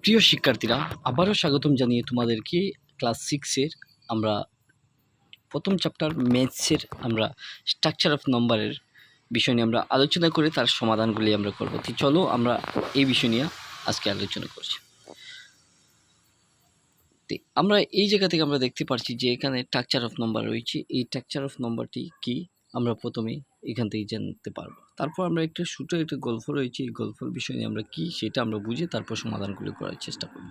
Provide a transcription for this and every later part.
প্রিয় শিক্ষার্থীরা, আবারও স্বাগতম জানিয়ে তোমাদেরকে ক্লাস 6-এর আমরা প্রথম চ্যাপ্টার ম্যাথসের আমরা স্ট্রাকচার অফ নম্বরের বিষয় নিয়ে আমরা আলোচনা করে তার সমাধানগুলি আমরা করব। তো চলো আমরা এই বিষয় নিয়ে আজকে আলোচনা করছি। তো আমরা এই জায়গা থেকে আমরা দেখতে পাচ্ছি যে এখানে স্ট্রাকচার অফ নম্বর রয়েছে। এই স্ট্রাকচার অফ নম্বরটি কি আমরা প্রথমে এখান থেকে জানতে পারবো। তারপর আমরা একটা ছোটো একটা গল্প রয়েছে, এই গল্পের বিষয় নিয়ে আমরা কি সেটা আমরা বুঝে তারপর সমাধানগুলি করার চেষ্টা করব।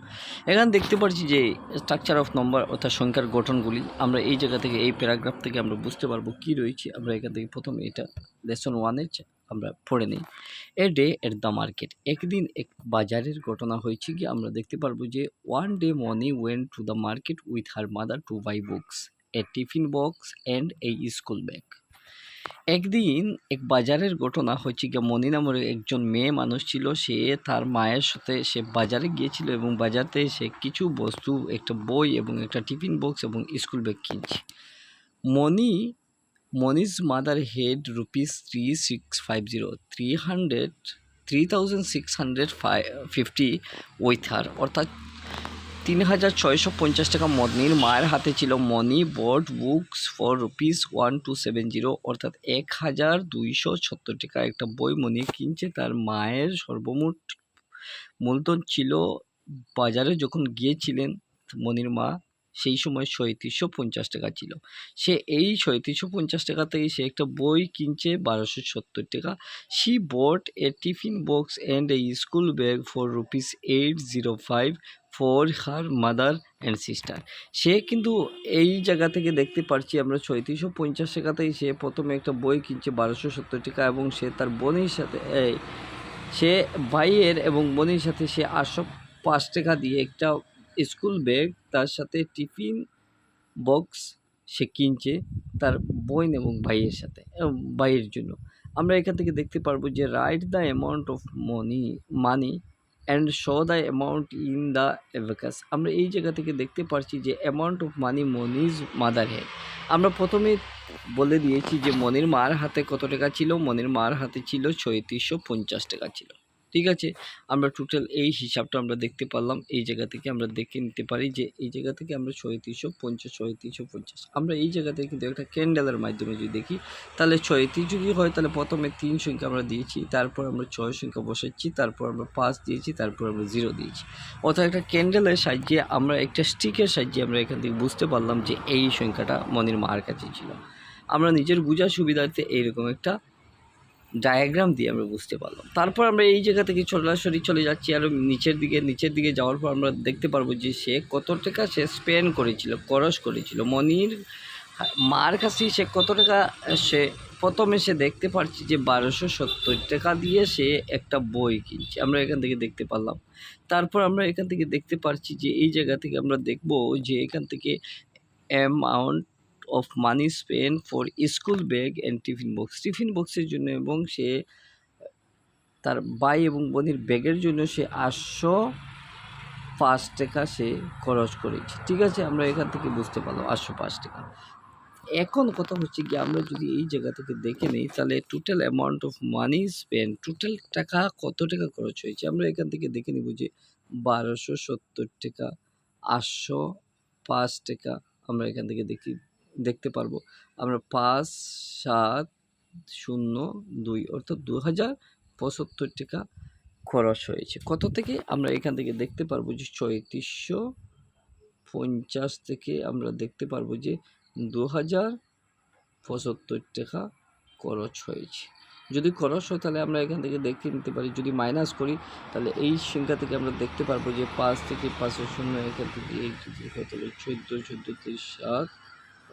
এখানে দেখতে পাচ্ছি যে স্ট্রাকচার অফ নম্বর অর্থাৎ সংখ্যার গঠনগুলি আমরা এই জায়গা থেকে এই প্যারাগ্রাফ থেকে আমরা বুঝতে পারবো কি রয়েছে। আমরা এখান থেকে প্রথমে এটা লেসন 1-এর আমরা পড়ে নিই। A day at the market, একদিন এক বাজারের ঘটনা হয়েছে কি আমরা দেখতে পারবো যে one day Moni went to the market with her mother to buy books, a tiffin box and a school bag. একদিন এক বাজারের ঘটনা হচ্ছে গিয়ে মনি নামের একজন মেয়ে মানুষ ছিল। সে তার মায়ের সাথে সে বাজারে গিয়েছিল এবং বাজারতে সে কিছু বস্তু, একটা বই এবং একটা টিফিন বক্স এবং স্কুল ব্যাগ কিনছে। Moni's mother had rupees 3650 with her, অর্থাৎ 3650 টাকা মনির মায়ের হাতে ছিল। মনি বট বুকস ফর ₹1270, অর্থাৎ 1270 টাকা একটা বই মনি কিনছে। তার মায়ের সর্বমোট মূলধন ছিল বাজারে যখন গিয়েছিলেন মনির মা, সেই সময় 3750 টাকা ছিল। সে এই 3750 টাকা থেকে সে একটা বই কিনছে 1270 টাকা। She bought a tiffin box and a school bag for ₹805 for her mother and sister. সে কিন্তু এই জায়গা থেকে দেখতে পাচ্ছি আমরা 3750 টাকাতেই সে প্রথমে একটা বই কিনছে 1270 টাকা, এবং সে তার বোনের সাথে সে ভাইয়ের এবং বোনের সাথে সে 805 টাকা দিয়ে একটা স্কুল ব্যাগ তার সাথে টিফিন বক্স সে কিনছে তার বোন এবং ভাইয়ের সাথে, ভাইয়ের জন্য। আমরা এখান থেকে দেখতে পারবো যে write the amount of money and show the amount in the abacus. আমরা এই জায়গা থেকে দেখতে পারছি যে amount of money Moniz mother had. আমরা প্রথমে বলে দিয়েছি যে মনির মার হাতে কত টাকা ছিল। মনির মার হাতে ছিল 3650 টাকা ছিল। ঠিক আছে, আমরা টোটাল এই হিসাবটা আমরা দেখতে পারলাম। এই জায়গা থেকে আমরা দেখে নিতে পারি যে এই জায়গা থেকে আমরা 3650 আমরা এই জায়গা থেকে কিন্তু একটা ক্যান্ডেলের মাধ্যমে যদি দেখি, তাহলে 36 যদি হয় তাহলে প্রথমে 3 সংখ্যা আমরা দিয়েছি, তারপর আমরা 6 সংখ্যা বসাচ্ছি, তারপর আমরা 5 দিয়েছি, তারপর আমরা 0 দিয়েছি। অর্থাৎ একটা ক্যান্ডেলের সাহায্যে আমরা একটা স্টিকের সাহায্যে আমরা এখান থেকে বুঝতে পারলাম যে এই সংখ্যাটা মনির মার কাছে ছিল। আমরা নিজের বোঝার সুবিধার্থে এইরকম একটা ডায়াগ্রাম দিয়ে আমরা বুঝতে পারলাম। তারপর আমরা এই জায়গা থেকে সরাসরি চলে যাচ্ছি আরও নিচের দিকে যাওয়ার পর আমরা দেখতে পারবো যে সে কত টাকা সে স্পেন্ড করেছিল, খরচ করেছিল। মনির মার কাছে সে কত টাকা সে প্রথমে সে দেখতে পাচ্ছি যে 1270 টাকা দিয়ে সে একটা বই কিনছে, আমরা এখান থেকে দেখতে পারলাম। তারপর আমরা এখান থেকে দেখতে পাচ্ছি যে এই জায়গা থেকে আমরা দেখব যে এখান থেকে amount of money spend for school bag and tiffin box, tiffin বক্সের জন্য এবং সে তার ভাই এবং বোনের ব্যাগের জন্য সে 805 টাকা সে খরচ করেছে। ঠিক আছে, আমরা এখান থেকে বুঝতে পারলাম 805 টাকা। এখন কথা হচ্ছে কি, আমরা যদি এই জায়গা থেকে দেখে নিই তাহলে total amount of money spend, total টাকা কত টাকা খরচ হয়েছে আমরা এখান থেকে দেখে নিব যে 1270 টাকা, 805 টাকা। আমরা এখান থেকে দেখতে পারবো আমরা 5702 অর্থাৎ 2075 টাকা খরচ হয়েছে। কত থেকে আমরা এখান থেকে দেখতে পারবো যে 3650 থেকে আমরা দেখতে পারবো যে 2075 টাকা খরচ হয়েছে। যদি খরচ হয় তাহলে আমরা এখান থেকে দেখে নিতে পারি, যদি মাইনাস করি তাহলে এই সংখ্যা থেকে আমরা দেখতে পারবো যে 5 থেকে 5-এর শূন্য এখান থেকে 8 যদি হয় তাহলে 14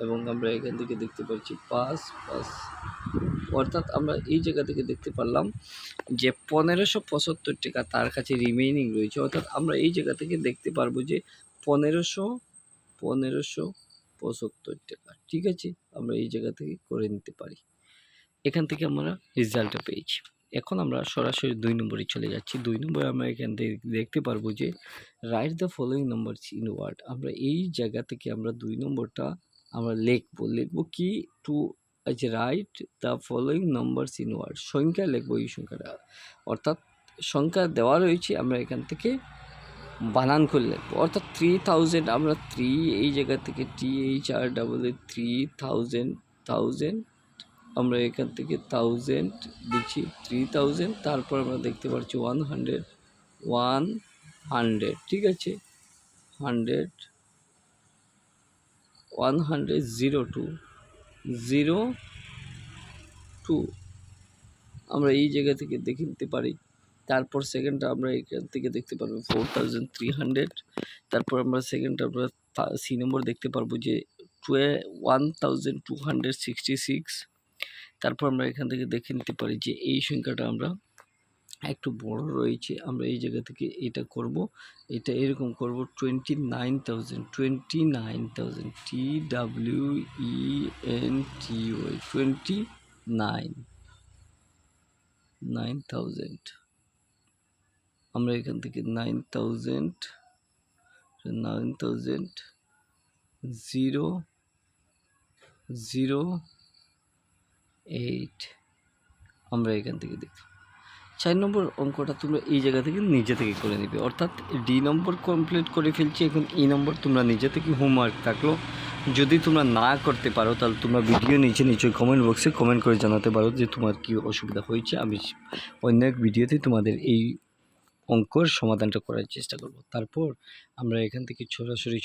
এবং আমরা এখান থেকে দেখতে পাচ্ছি 5 অর্থাৎ আমরা এই জায়গা থেকে দেখতে পারলাম যে 1575 টাকা তার কাছে রিমেইনিং রয়েছে। অর্থাৎ আমরা এই জায়গা থেকে দেখতে পারবো যে 1575 টাকা। ঠিক আছে, আমরা এই জায়গা থেকে করে নিতে পারি। এখান থেকে আমরা রেজাল্টটা পেয়েছি। এখন আমরা সরাসরি 2 নম্বরে চলে যাচ্ছি। 2 নম্বরে আমরা এখান থেকে দেখতে পারবো যে write the following numbers in word. আমরা এই জায়গা থেকে আমরা 2 নম্বরটা আমরা লিখবো কি to write the following numbers in word, সংখ্যা লিখবো এই সংখ্যাটা, অর্থাৎ সংখ্যা দেওয়া রয়েছে আমরা এখান থেকে বানান করে লিখবো, অর্থাৎ 3000 আমরা 3 এই জায়গা থেকে THR 3000 আমরা এখান থেকে 1000 দিচ্ছি 3000, তারপর আমরা দেখতে পাচ্ছি 100, ঠিক আছে, 100 02 আমরা এই জায়গা থেকে দেখে নিতে পারি। তারপর সেকেন্ডটা আমরা এখান থেকে দেখতে পারবো 4300, তারপর আমরা সেকেন্ডটা আমরা সি নম্বর দেখতে পারবো যে 1266, তারপর আমরা এখান থেকে দেখে নিতে পারি যে এই সংখ্যাটা আমরা একটু বড় রয়েছে, আমরা এই জায়গা থেকে এটা করব, এটা এরকম করব 29,000 TWENTY 9,000 আমরা এখান থেকে 9,000 008 আমরা এখান থেকে দেখব। 4 নম্বর অঙ্কটা তোমরা এই জায়গা থেকে নিজে থেকে করে নিবে, অর্থাৎ ডি নম্বর কমপ্লিট করে ফেলছি। এখন ই নম্বর তোমরা নিজে থেকে হোমওয়ার্ক থাকলো, যদি তোমরা না করতে পারো তাহলে তোমরা ভিডিও নিচে কমেন্ট বক্সে কমেন্ট করে জানাতে পারো যে তোমার কী অসুবিধা হয়েছে। আমি অন্য এক ভিডিওতে তোমাদের এই অঙ্কর সমাধানটা করার চেষ্টা করব। তারপর আমরা এখান থেকে সরাসরি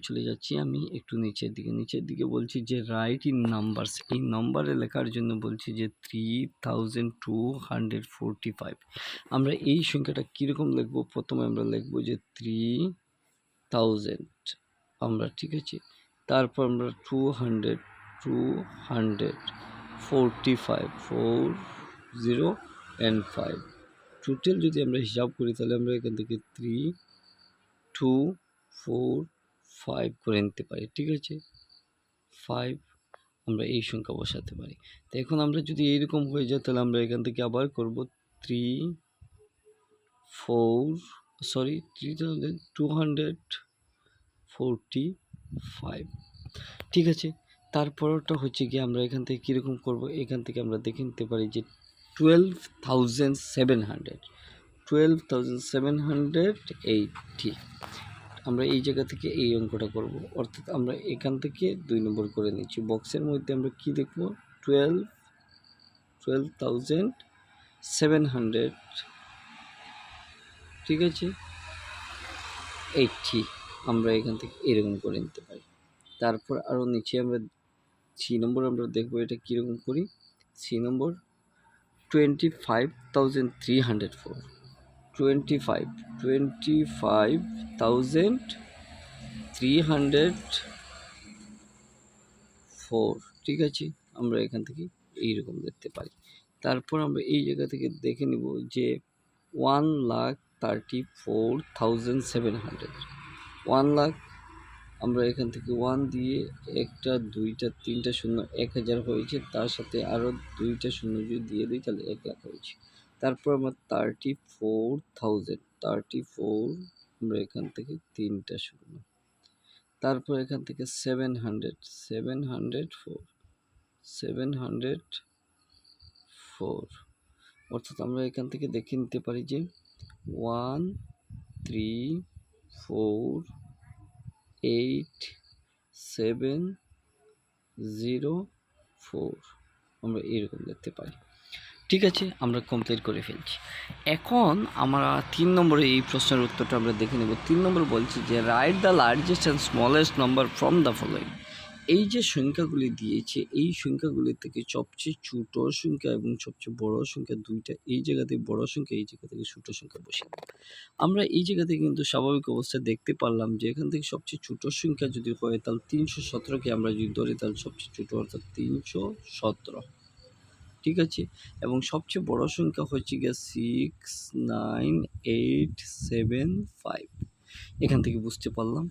চলে যাচ্ছি আমি একটু নিচের দিকে বলছি যে রাইট ইন নাম্বারস, এই নাম্বারে লেখার জন্য বলছি যে 3245। আমরা এই সংখ্যাটা কীরকম লিখবো, প্রথমে আমরা লিখবো যে 3000 আমরা, ঠিক আছে, তারপর আমরা 245 40 and 5 টোটাল যদি আমরা হিসাব করি তাহলে আমরা এখান থেকে 3 2 4 5 করে নিতে পারি, ঠিক আছে, 5 আমরা এই সংখ্যা বসাতে পারি। তো এখন আমরা যদি এইরকম হয়ে যায় তাহলে আমরা এখান থেকে আবার করব 3245, ঠিক আছে। তারপরটা হচ্ছে গিয়ে আমরা এখান থেকে কীরকম করব, এখান থেকে আমরা দেখে নিতে পারি যে 12,780 আমরা এই জায়গা থেকে এই অঙ্কটা করব, অর্থাৎ আমরা এখান থেকে 2 নম্বর করে নিচ্ছি। বক্সের মধ্যে আমরা কি দেখব, 12,700, ঠিক আছে, 80 আমরা এখান থেকে এরকম করে নিতে পারি। তারপর আরও নিচে আমরা সি নম্বর আমরা দেখবো এটা কীরকম করি। সি নম্বর 25,304 25,304, ঠিক আছে, আমরা এখান থেকে এইরকম দেখতে পারি। তারপর আমরা এই জায়গা থেকে দেখে নিব যে 1,34,700, 1 লাখ আমরা এখান থেকে 1 দিয়ে 1টা 2টা 3টা শূন্য 1000 হয়েছে, তার সাথে আরও 2টা শূন্য যদি দিয়ে দিই তাহলে 1 লাখ হয়েছে। তারপর আমরা 34,000 আমরা এখান থেকে 3টা শূন্য, তারপর এখান থেকে 704 অর্থাৎ আমরা এখান থেকে দেখে নিতে পারি যে 134,8,704 আমরা এরকম দেখতে পাই, ঠিক আছে, আমরা কমপ্লিট করে ফেলছি। এখন আমরা 3 নম্বরে এই প্রশ্নের উত্তরটা আমরা দেখে নেব। 3 নম্বর বলছি যে write the largest and smallest number from the following. এই যে সংখ্যাগুলি দিয়েছে এই সংখ্যাগুলি থেকে সবচেয়ে ছোট সংখ্যা এবং সবচেয়ে বড় সংখ্যা দুইটা, এই জায়গা থেকে বড় সংখ্যা, এই জায়গা থেকে ছোট সংখ্যা বসিয়ে দেব। আমরা এই জায়গা থেকে কিন্তু স্বাভাবিক অবস্থায় দেখতে পারলাম যে এখান থেকে সবচেয়ে ছোট সংখ্যা যদি হয় তাহলে 317কে আমরা যদি ধরি তাহলে সবচেয়ে ছোট অর্থাৎ 317, ঠিক আছে, এবং সবচেয়ে বড় সংখ্যা হচ্ছে গিয়ে 69875। এখান থেকে বুঝতে পারলাম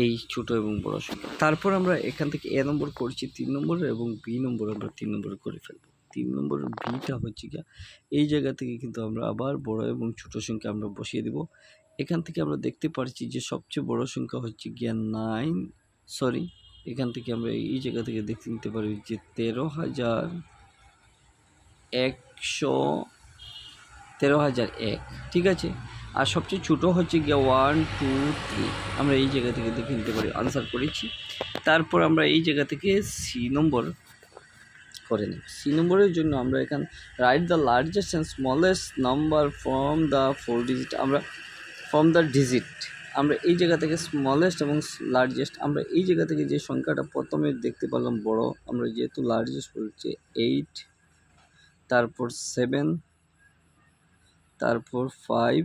এই ছোট এবং বড় সংখ্যা। তারপর আমরা এখান থেকে এ নম্বর করছি 3 নম্বর এবং বি নম্বর আমরা 3 নম্বর করে ফেলবো। 3 নম্বর বিটা হচ্ছে গিয়ে এই জায়গা থেকে কিন্তু আমরা আবার বড় এবং ছোট সংখ্যা আমরা বসিয়ে দেব। এখান থেকে আমরা দেখতে পাচ্ছি যে সবচেয়ে বড় সংখ্যা হচ্ছে গিয়ে এখান থেকে আমরা এই জায়গা থেকে দেখতে নিতে পারি যে 13,100 13,001, ঠিক আছে। আর সবচেয়ে ছোটো হচ্ছে গিয়ে 1 2 3, আমরা এই জায়গা থেকে দেখে নিতে পারি আনসার করেছি। তারপর আমরা এই জায়গা থেকে সি নম্বর করে নিই। সি নম্বরের জন্য আমরা এখানে right the largest and smallest number from the 4 digit, আমরা ফ্রম দ্য ডিজিট, আমরা এই জায়গা থেকে স্মলেস্ট এবং লার্জেস্ট, আমরা এই জায়গা থেকে যে সংখ্যাটা প্রথমে দেখতে পেলাম বড়, আমরা যেহেতু লার্জেস্ট বলছি 8, তারপর 7, তারপর 5,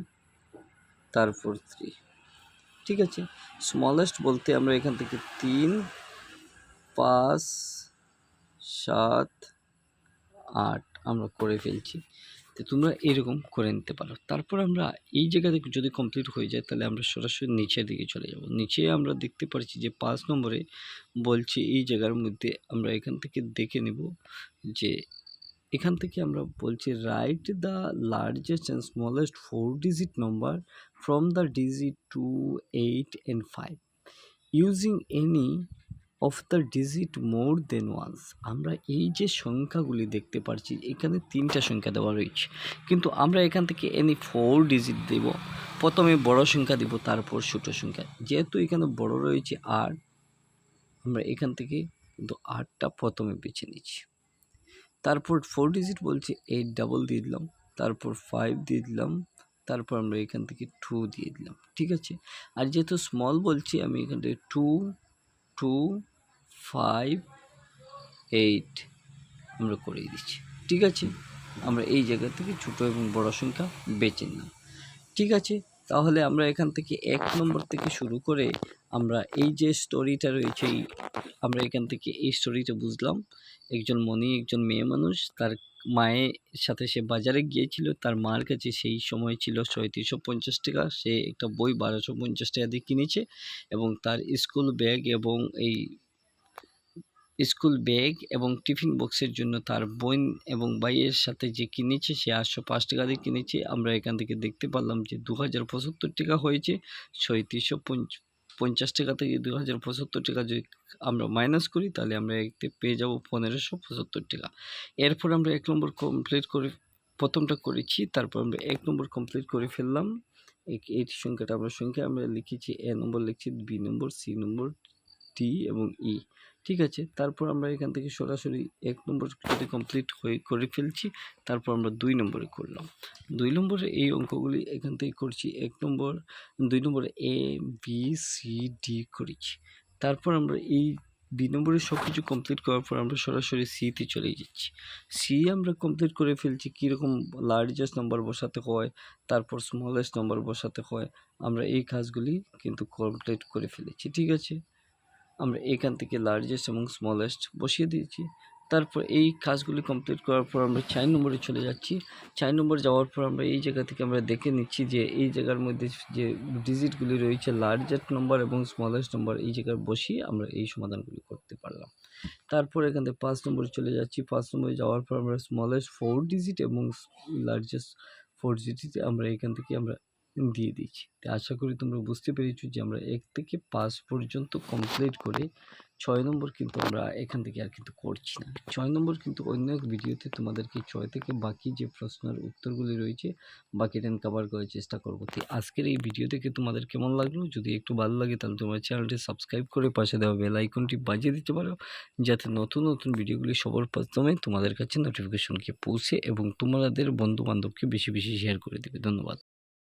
তারপর 3, ঠিক আছে। স্মলেস্ট বলতে আমরা এখান থেকে 3, 5, 7, 8 আমরা করে ফেলছি। তো তোমরা এরকম করে নিতে পারো। তারপর আমরা এই জায়গা থেকে যদি কমপ্লিট হয়ে যায় তাহলে আমরা সরাসরি নিচের দিকে চলে যাব। নিচে আমরা দেখতে পাচ্ছি যে 5 নম্বরে বলছি এই জায়গার মধ্যে আমরা এখান থেকে দেখে নেব যে এখান থেকে আমরা বলছি write the largest and smallest 4 digit number from the digit 2, 8 and 5 using any of the digit more than once. আমরা এই যে সংখ্যাগুলি দেখতে পাচ্ছি এখানে 3টা সংখ্যা দেওয়া রয়েছে, কিন্তু আমরা এখান থেকে এনি 4 ডিজিট দেব। প্রথমে বড় সংখ্যা দেব, তারপর ছোটো সংখ্যা। যেহেতু এখানে বড় রয়েছে 8, আমরা এখান থেকে কিন্তু 8টা প্রথমে বেছে নিচ্ছি। তারপর 4 ডিজিট বলছে 8 ডাবল দিয়ে দিলাম, তারপর 5 দিয়ে দিলাম, তারপর আমরা এখান থেকে 2 দিয়ে দিলাম, ঠিক আছে। আর যেহেতু স্মল বলছি আমি এখান থেকে 2, 2, 5, 8 আমরা করিয়ে দিচ্ছি, ঠিক আছে। আমরা এই জায়গা থেকে ছোটো এবং বড় সংখ্যা বেছে নিলাম, ঠিক আছে। তাহলে আমরা এখান থেকে 1 নম্বর থেকে শুরু করে আমরা এই যে স্টোরিটা রয়েছে আমরা এখান থেকে এই স্টোরিটা বুঝলাম। একজন মনি, একজন মেয়ে মানুষ, তার মায়ের সাথে সে বাজারে গিয়েছিল। তার মার কাছে সেই সময় ছিল ৩৫৫ টাকা। সে একটা বই ১২৫০ টাকা দিয়ে কিনেছে এবং তার স্কুল ব্যাগ এবং টিফিন বক্সের জন্য তার বোন এবং ভাইয়ের সাথে যে কিনেছে সে ৮০৫ টাকা দিয়ে কিনেছে। আমরা এখান থেকে দেখতে পারলাম যে ২০৭৫ টাকা হয়েছে। ৩৫৫ টাকা থেকে ২০৭৫ টাকা যদি আমরা মাইনাস করি তাহলে আমরা এতে পেয়ে যাব ১৫৭৫ টাকা। এরপর আমরা ১ নম্বর কমপ্লিট করে প্রথমটা করেছি, তারপর আমরা ১ নম্বর কমপ্লিট করে ফেললাম। এই সংখ্যাটা আমরা লিখেছি, এ নম্বর লিখছি, বি নম্বর, সি নম্বর, টি এবং ই, ঠিক আছে। তারপর আমরা এখান থেকে সরাসরি 1 নম্বর যদি কমপ্লিট করে ফেলছি, তারপর আমরা 2 নম্বরে করলাম। 2 নম্বরে এই অঙ্কগুলি এখান থেকে করছি। 2 নম্বরে এ বি সি ডি করেছি। তারপর আমরা এই বি নম্বরে সব কিছু কমপ্লিট করার পর আমরা সরাসরি সিতে চলে যাচ্ছি। সি আমরা কমপ্লিট করে ফেলছি, কীরকম লার্জেস্ট নাম্বার বসাতে হয়, তারপর স্মলেস্ট নাম্বার বসাতে হয়, আমরা এই কাজগুলি কিন্তু কমপ্লিট করে ফেলেছি, ঠিক আছে। আমরা এখান থেকে লার্জেস্ট এবং স্মলেস্ট বসিয়ে দিয়েছি। তারপর এই কাজগুলি কমপ্লিট করার পর আমরা 4 নম্বরে চলে যাচ্ছি। 4 নম্বর যাওয়ার পর আমরা এই জায়গা থেকে আমরা দেখে নিচ্ছি যে এই জায়গার মধ্যে যে ডিজিটগুলি রয়েছে লার্জেস্ট নম্বর এবং স্মলেস্ট নম্বর এই জায়গায় বসিয়ে আমরা এই সমাধানগুলি করতে পারলাম। তারপর এখান থেকে 5 নম্বরে চলে যাচ্ছি। 5 নম্বরে যাওয়ার পর আমরা স্মলেস্ট 4 ডিজিট এবং লার্জেস্ট 4 ডিজিট আমরা এখান থেকে আমরা দিয়ে দিচ্ছি। তো আশা করি তোমরা বুঝতে পেরেছো যে আমরা 1 থেকে 5 পর্যন্ত কমপ্লিট করে 6 নম্বর কিন্তু আমরা এখান থেকে আর কিন্তু করছি না। 6 নম্বর কিন্তু অন্য এক ভিডিওতে তোমাদেরকে 6 থেকে বাকি যে প্রশ্নের উত্তরগুলি রয়েছে বাকিটা কভার করার চেষ্টা করব। তো আজকের এই ভিডিও থেকে তোমাদের কেমন লাগলো? যদি একটু ভালো লাগে তাহলে তোমার চ্যানেলটি সাবস্ক্রাইব করে পাশে দেওয়া বেল আইকনটি বাজিয়ে দিতে পারো, যাতে নতুন নতুন ভিডিওগুলি সবার প্রথমে তোমাদের কাছে নোটিফিকেশন গিয়ে পৌঁছে এবং তোমাদের বন্ধু বান্ধবকে বেশি বেশি শেয়ার করে দেবে। ধন্যবাদ।